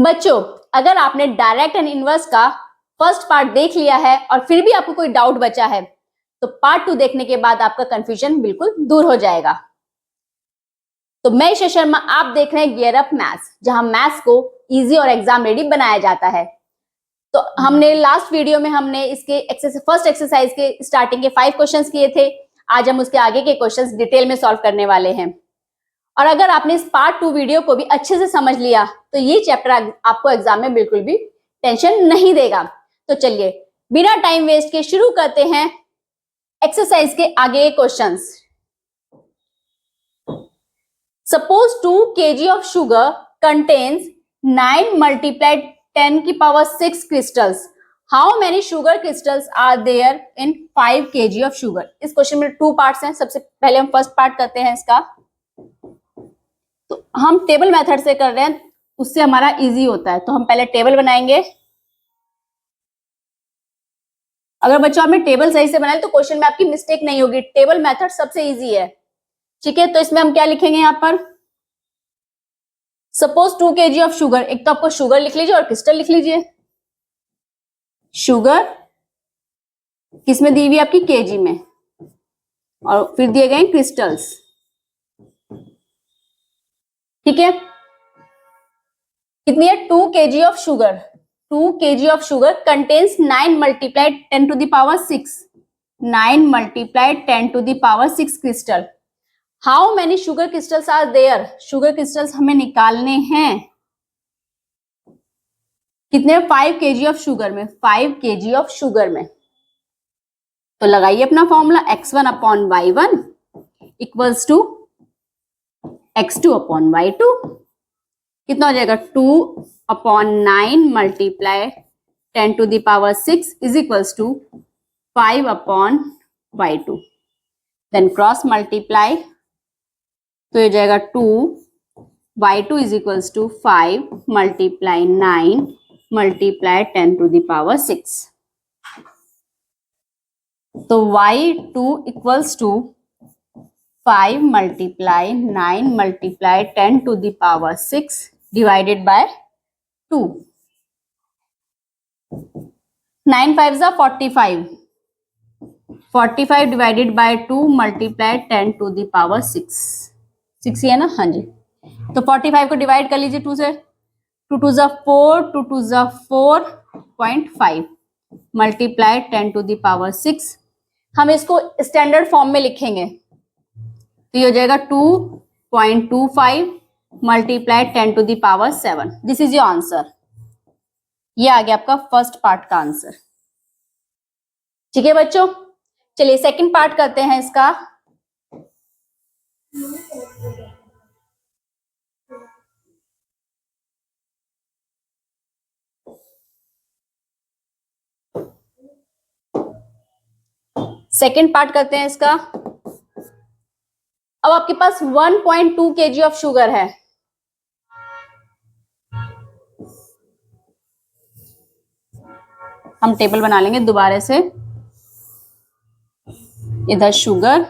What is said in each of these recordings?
बच्चों, अगर आपने डायरेक्ट एंड इनवर्स का फर्स्ट पार्ट देख लिया है और फिर भी आपको कोई डाउट बचा है तो पार्ट 2 देखने के बाद आपका कंफ्यूजन बिल्कुल दूर हो जाएगा। तो मैं ईशा शर्मा, आप देख रहे हैं गियर अप मैथ्स, जहां मैथ्स को इजी और एग्जाम रेडी बनाया जाता है। तो हमने लास्ट वीडियो में हमने इसके फर्स्ट एक्सरसाइज के स्टार्टिंग के 5 क्वेश्चंस किए थे। आज हम उसके आगे के क्वेश्चंस डिटेल में सॉल्व करने वाले हैं। और अगर आपने इस पार्ट 2 वीडियो को भी अच्छे से समझ लिया तो ये चैप्टर आपको एग्जाम में बिल्कुल भी टेंशन नहीं देगा। तो चलिए बिना टाइम वेस्ट के शुरू करते हैं एक्सरसाइज के आगे questions. Suppose 2 kg of sugar contains 9 multiplied 10 की power 6 crystals. How many sugar crystals are there in 5 kg of sugar? इस क्वेश्चन में 2 पार्ट्स हैं। सबसे पहले हम फर्स्ट पार्ट करते हैं इसका। तो हम टेबल मेथड से कर रहे हैं, उससे हमारा इजी होता है। तो हम पहले टेबल बनाएंगे। अगर बच्चों आपने टेबल सही से बनाया तो क्वेश्चन में आपकी मिस्टेक नहीं होगी। टेबल मेथड सबसे इजी है, ठीक है। तो इसमें हम क्या लिखेंगे यहाँ पर, सपोज 2 kg ऑफ शुगर। एक तो आपको शुगर लिख लीजिए और क्रिस्टल लिख लीजिए। शुगर किसमें दी हुई आपकी, केजी में, और फिर दिए गए क्रिस्टल्स, ठीक है। कितनी है, 2 kg of sugar. 2 kg of sugar contains 9 multiplied 10 to the power 6, 9 multiplied 10 to the power 6 crystal. How many sugar crystals are there? Sugar crystals हमें निकालने हैं। कितने, 5 kg ऑफ शुगर में, 5 kg ऑफ शुगर में। तो लगाइए अपना formula, x1 upon y1 equals to x2 upon y2। कितना हो जाएगा, 2 upon 9 multiply 10 to the power 6 is equals to 5 upon y2। Then cross multiply, तो ये जाएगा 2 y2 is equals to 5 multiply 9 multiply 10 to the power 6। तो y2 equals to 5 multiply 9 multiply 10 to the power 6 divided by 2। 9 5 जा 45, 45 divided by 2 multiply 10 to the power 6 ही है ना, हाँ जी। तो 45 को डिवाइड कर लीजिए 2 से, 2 2 जा 4, 2 2 जा 4.5 मल्टीप्लाई 10 टू द पावर 6। हम इसको स्टैंडर्ड फॉर्म में लिखेंगे तो ये हो जाएगा 2.25 multiply 10 to the power 7। This is your answer. ये आ गया आपका फर्स्ट पार्ट का आंसर, ठीक है बच्चों। चलिए सेकंड पार्ट करते हैं इसका। सेकंड पार्ट करते हैं इसका। अब आपके पास 1.2 kg ऑफ शुगर है। हम टेबल बना लेंगे दोबारा से। इधर शुगर,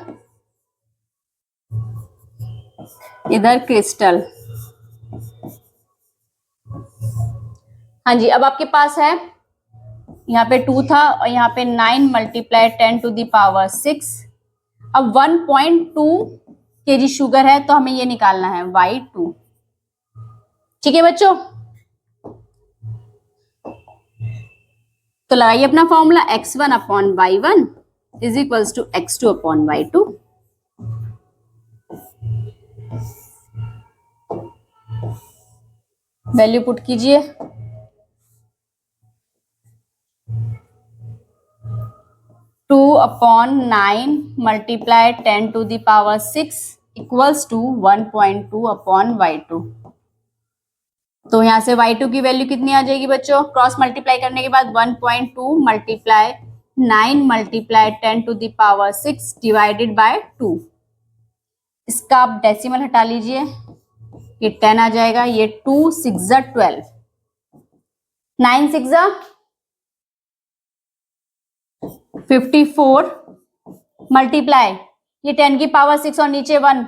इधर क्रिस्टल, हाँ जी। अब आपके पास है, यहाँ पे 2 था और यहाँ पे 9 मल्टीप्लाई 10 टू द पावर 6। अब 1.2 kg शुगर है तो हमें ये निकालना है y2, ठीक है बच्चों। तो लगाइए अपना formula, x1 upon y1 is equals to x2 upon y2। Value put कीजिए, 2 upon 9 multiply 10 to the power 6 equals to 1.2 upon y2। तो यहां से y2 की वैल्यू कितनी आ जाएगी बच्चों, क्रॉस मल्टीप्लाई करने के बाद 1.2 multiply 9 multiply 10 to the power 6 divided by 2। इसका आप डेसिमल हटा लीजिए, ये 10 आ जाएगा। ये 2 6 जा 12, 9 6 जा 54 मल्टीप्लाई, ये 10 की पावर 6 और नीचे 1,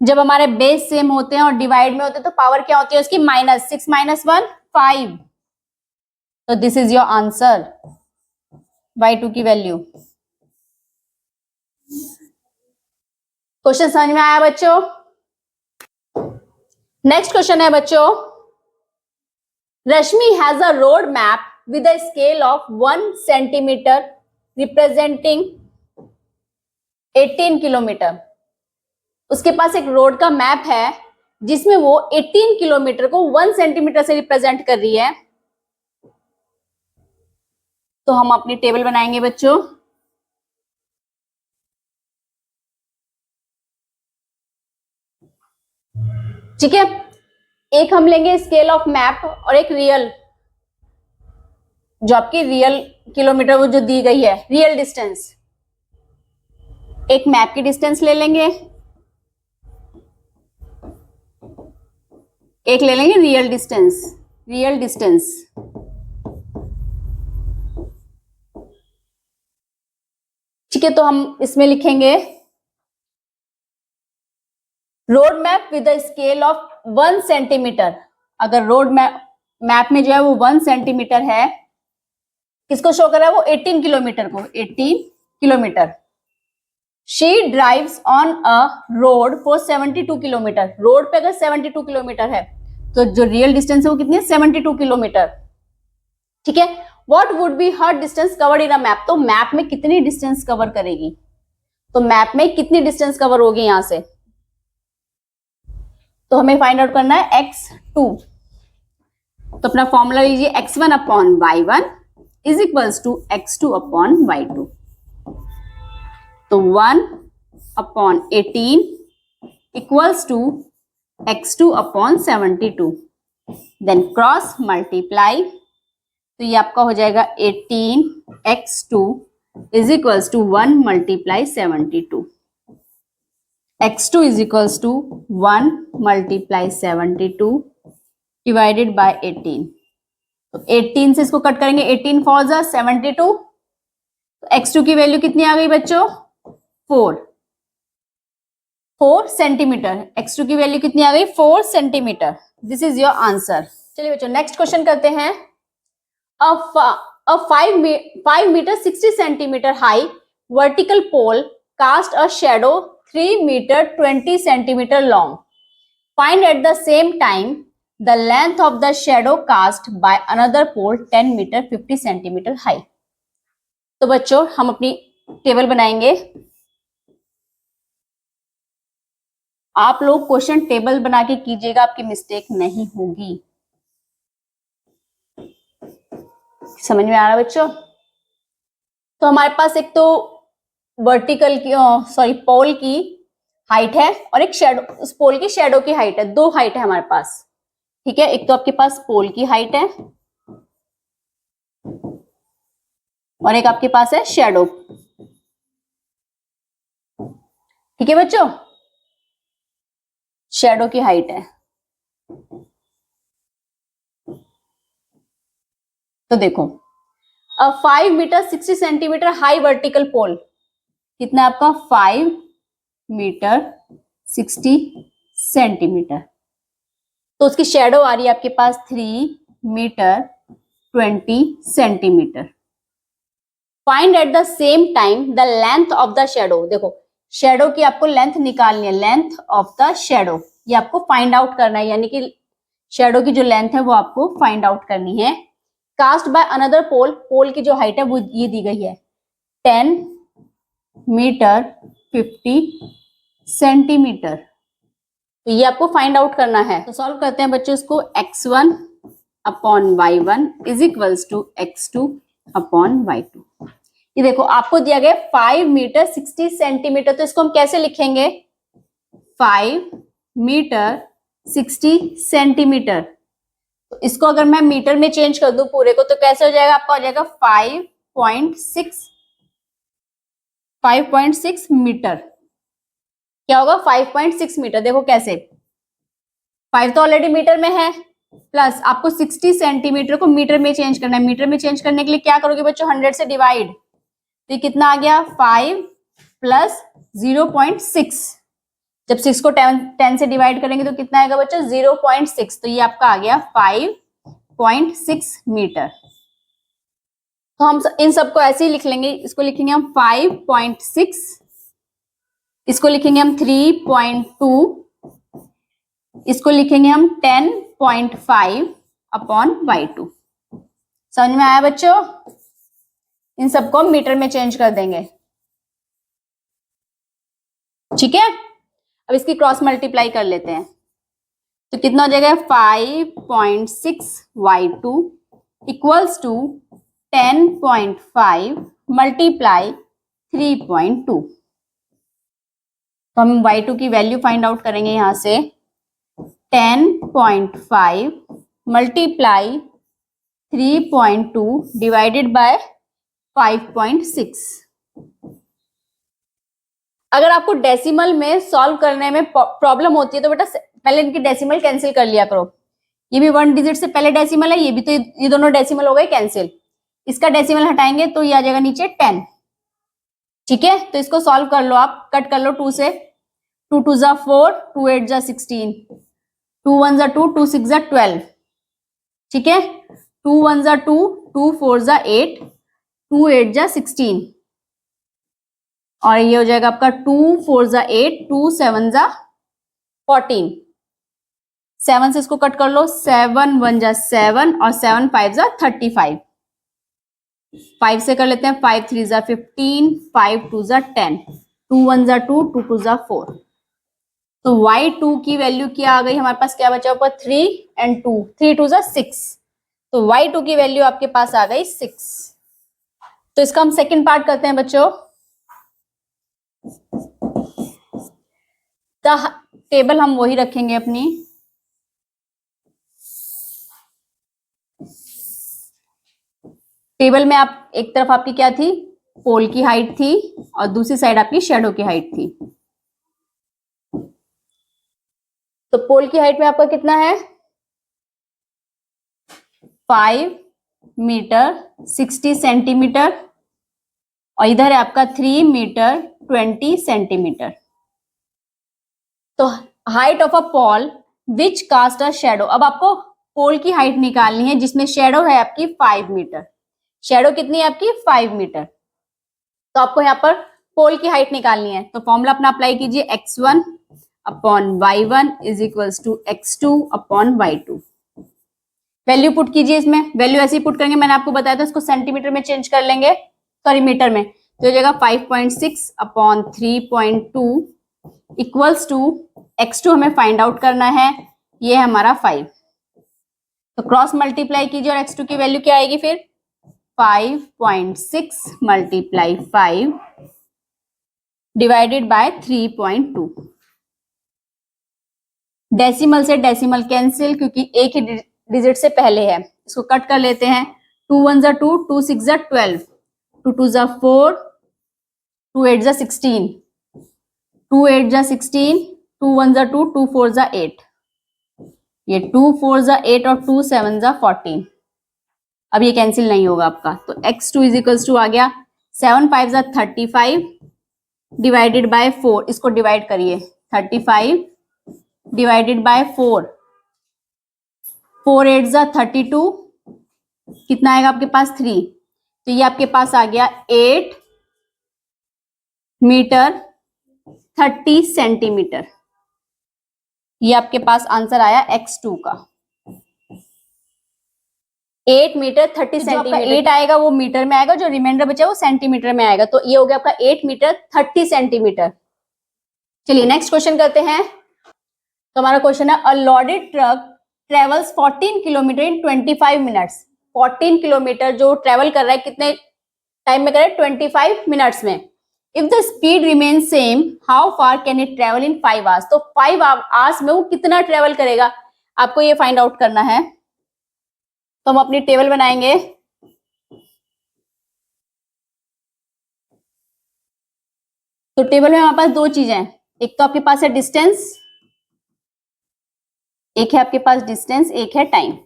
जब हमारे बेस सेम होते हैं और डिवाइड में होते हैं तो पावर क्या होती है उसकी माइनस, 6 - 1 5। तो this is your answer, y2 की वैल्यू। क्वेश्चन समझ में आया बच्चों? नेक्स्ट क्वेश्चन है बच्चों, Rashmi has a road map with a scale of 1 centimetre representing 18 kilometre. उसके पास एक रोड का मैप है जिसमें वो 18 किलोमीटर को 1 सेंटीमीटर से रिप्रेजेंट कर रही है। तो हम अपनी टेबल बनाएंगे बच्चों। ठीक है, एक हम लेंगे स्केल ऑफ मैप और एक रियल, जो आपकी रियल किलोमीटर वो जो दी गई है, रियल डिस्टेंस। एक मैप की डिस्टेंस ले लेंगे, एक ले लेंगे रियल डिस्टेंस, रियल डिस्टेंस। ठीक है, तो हम इसमें लिखेंगे road map with a scale of 1 centimetre. अगर रोड मैप में जो है वो 1 सेंटीमीटर है, किसको शो कर रहा है वो 18 किलोमीटर को, 18 kilometre. She drives on a road for 72 kilometre. Road पे अगर 72 किलोमीटर है तो जो रियल डिस्टेंस है वो कितनी है, 72 किलोमीटर। ठीक है, what would be her distance covered in a map. तो मैप में कितनी डिस्टेंस कवर करेगी, तो मैप में कितनी डिस्टेंस कवर होगी यहां से, तो हमें फाइंड आउट करना है x2। तो अपना फॉर्मूला लीजिए, x1 upon y1 is equals to x2 upon y2। तो 1 upon 18 equals to x2 upon 72। Then cross multiply, तो ये आपका हो जाएगा 18x2 is equals to 1 multiply 72। x2 is equals to 1 multiply 72 divided by 18। तो 18 से इसको कट करेंगे, 18 4 जा 72। तो x2 की वैल्यू कितनी आ गई बच्चों, 4 सेंटीमीटर। x2 की वैल्यू कितनी आ गई, 4 centimetre. This is your answer. चलिए बच्चों नेक्स्ट क्वेश्चन करते हैं। a 5 meter 60 centimeter high vertical pole cast a shadow 3 meter 20 centimeter long. Find at the same time the length of the shadow cast by another pole 10 meter 50 centimeter high. तो बच्चों हम अपनी table बनाएंगे। आप लोग question table बना के कीजिएगा, आपकी मिस्टेक नहीं होगी। समझ में आ रहा है बच्चों? तो हमारे पास एक तो वर्टिकल की पोल की हाइट है और एक शैडो, उस पोल की शैडो की हाइट है। दो हाइट है हमारे पास। ठीक है, एक तो आपके पास पोल की हाइट है और एक आपके पास है शैडो। ठीक है बच्चों, शैडो की हाइट है। तो देखो, 5 metre 60 centimetre high vertical pole कितना है आपका, 5 मीटर 60 सेंटीमीटर। तो उसकी शेडो आ रही है आपके पास 3 metre 20 centimetre. Find at the same time the length of the shadow. देखो शेडो की आपको लेंथ निकालनी है, लेंथ ऑफ द शेडो ये आपको फाइंड आउट करना है, यानी कि शेडो की जो लेंथ है वो आपको फाइंड आउट करनी है। कास्ट बाय अनदर पोल, पोल की जो हाइट है वो ये दी गई है 10 मीटर 50 सेंटीमीटर। तो ये आपको फाइंड आउट करना है। तो सॉल्व करते हैं बच्चों इसको। x1 upon y1 is equals to x2 upon y2। ये देखो आपको दिया गया 5 मीटर 60 सेंटीमीटर, तो इसको हम कैसे लिखेंगे, 5 मीटर 60 सेंटीमीटर। तो इसको अगर मैं मीटर में चेंज कर दूं पूरे को तो कैसे हो जाएगा, आपका हो जाएगा 5.6 मीटर। क्या होगा, 5.6 मीटर। देखो कैसे, 5 तो ऑलरेडी मीटर में है, प्लस आपको 60 सेंटीमीटर को मीटर में चेंज करना है। मीटर में चेंज करने के लिए क्या करोगे बच्चों, 100 से डिवाइड। तो ये कितना आ गया, 5 प्लस 0.6। जब 6 को 10 से डिवाइड करेंगे तो कितना आएगा बच्चों? 0.6। तो ये आपका आ गया 5.6 मीटर। तो हम इन सबको ऐसे ही लिख लेंगे। इसको लिखेंगे हम 5.6, इसको लिखेंगे हम 3.2, इसको लिखेंगे हम 10.5 अपॉन y2। समझ में आया बच्चों? इन सबको हम मीटर में चेंज कर देंगे। ठीक है, अब इसकी क्रॉस मल्टीप्लाई कर लेते हैं। तो कितना हो जाएगा? 5.6y2 equals to 10.5 multiply 3.2। तो हम y2 की वैल्यू फाइंड आउट करेंगे यहां से। 10.5 मल्टीप्लाई 3.2 डिवाइडेड बाय 5.6। अगर आपको डेसिमल में सॉल्व करने में प्रॉब्लम होती है तो बेटा पहले इनकी डेसिमल कैंसिल कर लिया करो। ये भी 1 डिजिट से पहले डेसिमल है, ये भी, तो ये दोनों डेसिमल हो गए कैंसिल। इसका डेसिमल हटाएंगे तो ये आ जाएगा नीचे 10। ठीक है, तो इसको सॉल्व कर लो आप, कट कर लो 2 से। 2 2 जा 4, 2 8 जा 16, 2 1 जा 2, 2 6 जा 12। ठीक है, 2 1 जा 2, 2 4 जा 8, 2 8 जा 16, और ये हो जाएगा आपका 2 4 जा 8, 2 7 जा 14। 7 से इसको कट कर लो, 7 1 जा 7 और 7 5 जा 35। 5 से कर लेते हैं, 5 3 जा 15, 5 2 जा 10, 2 1 जा 2, 2 2 जा 4। तो y2 की वैल्यू क्या आ गई हमारे पास? क्या बचा ऊपर? 3 and 2, 3 2 जा 6। तो y2 की वैल्यू आपके पास आ गई 6। तो इसका हम सेकंड पार्ट करते हैं बच्चों। टेबल हम वही रखेंगे अपनी। टेबल में आप एक तरफ आपकी क्या थी? पोल की हाइट थी और दूसरी साइड आपकी शेडो की हाइट थी। तो पोल की हाइट में आपका कितना है? 5 मीटर 60 सेंटीमीटर और इधर है आपका 3 मीटर 20 सेंटीमीटर। तो height of a pole which cast a shadow. अब आपको पोल की हाइट निकालनी है जिसमें शेडो है आपकी 5 मीटर। शेडो कितनी है आपकी? 5 मीटर। तो आपको यहाँ पर पोल की हाइट निकालनी है। तो फॉर्मूला अपना अप्लाई कीजिए, x1 upon y1 is equals to x2 upon y2। Value put कीजिए इसमें। वैल्यू ऐसे ही पुट करेंगे, मैंने आपको बताया था इसको सेंटीमीटर में चेंज कर लेंगे, सॉरी मीटर में। तो हो जाएगा 5.6 अपॉन 3.2 इक्वल्स टू x2 हमें फाइंड आउट करना है, ये है हमारा 5। तो क्रॉस मल्टीप्लाई कीजिए और x2 की वैल्यू क्या आएगी फिर? 5.6 मल्टीप्लाई 5 डिवाइडेड बाय 3.2। डेसिमल से डेसिमल कैंसिल क्योंकि एक ही डिजिट से पहले है। इसको कट कर लेते हैं। 2 1 जा 2, 2 6 जा 12, 2 2 जा 4, 2 8 जा 16, 2 8 जा 16, 2 1 जा 2, 2 4 जा 8, ये 2 4 जा 8 और 2 7 जा 14। अब ये कैंसिल नहीं होगा आपका, तो x2 इज इक्वल्स टू आ गया 7 5 जा 35 डिवाइडेड बाय 4। इसको डिवाइड करिए, 35 डिवाइडेड बाय 4, 4 8 जा 32, कितना आएगा आपके पास? 3। तो ये आपके पास आ गया 8 मीटर 30 सेंटीमीटर। ये आपके पास आंसर आया x2 का। 8 मीटर 30 सेंटीमीटर। 8 आएगा वो मीटर में आएगा, जो रिमाइंडर बचा वो सेंटीमीटर में आएगा। तो ये हो गया आपका 8 मीटर 30 सेंटीमीटर। चलिए नेक्स्ट क्वेश्चन करते हैं। तो हमारा क्वेश्चन है, अ लोडेड ट्रक ट्रेवल्स 14 किलोमीटर इन 25 मिनट्स। 14 किलोमीटर जो ट्रेवल कर रहा है कितने टाइम में कर रहा है? 25 मिनट्स में। If the speed remain same how far can it travel in 5 hours. तो 5 आवर्स में वो कितना ट्रेवल करेगा, आपको ये फाइंड आउट करना है। तो हम अपनी टेबल बनाएंगे। तो टेबल में हमारे पास दो चीजें हैं, एक तो आपके पास है डिस्टेंस, एक है आपके पास डिस्टेंस, एक है टाइम।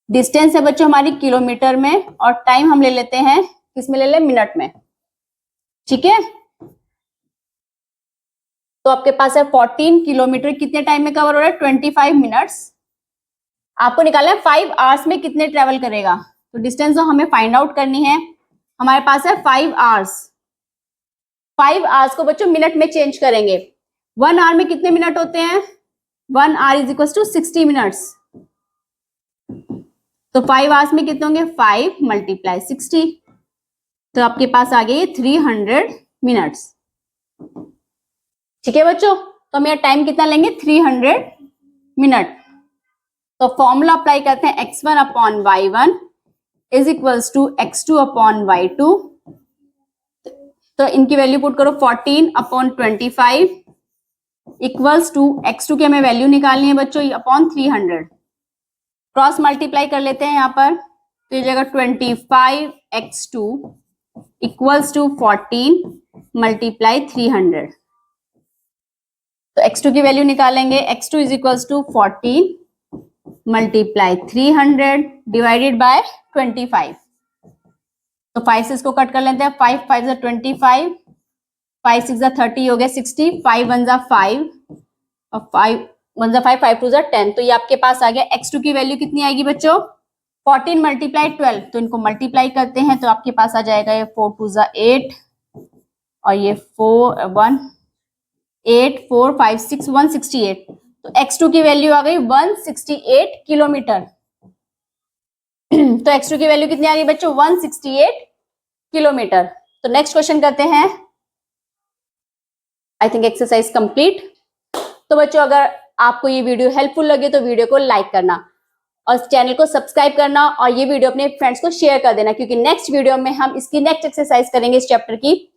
डिस्टेंस है बच्चों हमारी किलोमीटर में और टाइम हम ले लेते हैं किस में ले ले? मिनट में। ठीक है, तो आपके पास है 14 किलोमीटर कितने टाइम में कवर हो रहा है, 25 मिनट्स। आपको निकालना है 5 आवर्स में कितने ट्रेवल करेगा। तो डिस्टेंस जो हमें फाइंड आउट करनी है, हमारे पास है 5 आवर्स। 5 आवर्स को बच्चों मिनट में चेंज करेंगे। 1 आवर में कितने मिनट होते हैं, 1 hour is equal to 60 minutes. तो 5 आवर्स में कितने होंगे, 5 × 60, तो आपके पास आ गए 300 मिनट्स। ठीक है बच्चों, तो हम यहाँ टाइम कितना लेंगे, 300 मिनट। तो फॉर्मूला अप्लाई करते हैं, x1 upon y1 is equals to x2 upon y2। तो इनकी वैल्यू पुट करो, 14 अपॉन 25 इक्वल्स टू x2 की हमें वैल्यू निकालनी है बच्चों, अपॉन 300। क्रॉस मल्टीप्लाई कर लेते हैं यहाँ पर, तो ये जगह 25x2 इक्वल्स टू 14 × 300। तो x2 की वैल्यू निकालेंगे, x2 is equals to 14 × 300 divided by 25। तो 5 से इसको कट कर लेते हैं, 5 5 × 25, 5 6 × 30 हो गया 60, 5 1 × 5 और 5 1 × 5, 5 2 × 10। तो ये आपके पास आ गया। x2 की वैल्यू कितनी आएगी बच्चों, 14 × 12। तो इनको मल्टीप्लाई करते हैं, तो आपके पास आ जाएगा ये 4 2 × 8 और ये 4 1 8 4 5 6 168। तो x2 की वैल्यू आ गई 168 किलोमीटर। तो x2 की वैल्यू कितनी आ गई बच्चों, 168 किलोमीटर। तो नेक्स्ट क्वेश्चन करते हैं। I think exercise complete. तो बच्चों अगर आपको ये वीडियो हेल्पफुल लगे तो वीडियो को लाइक करना और चैनल को सब्सक्राइब करना और ये वीडियो अपने फ्रेंड्स को शेयर कर देना, क्योंकि नेक्स्ट वीडियो में हम इसकी नेक्स्ट एक्सरसाइज करेंगे इस चैप्टर की।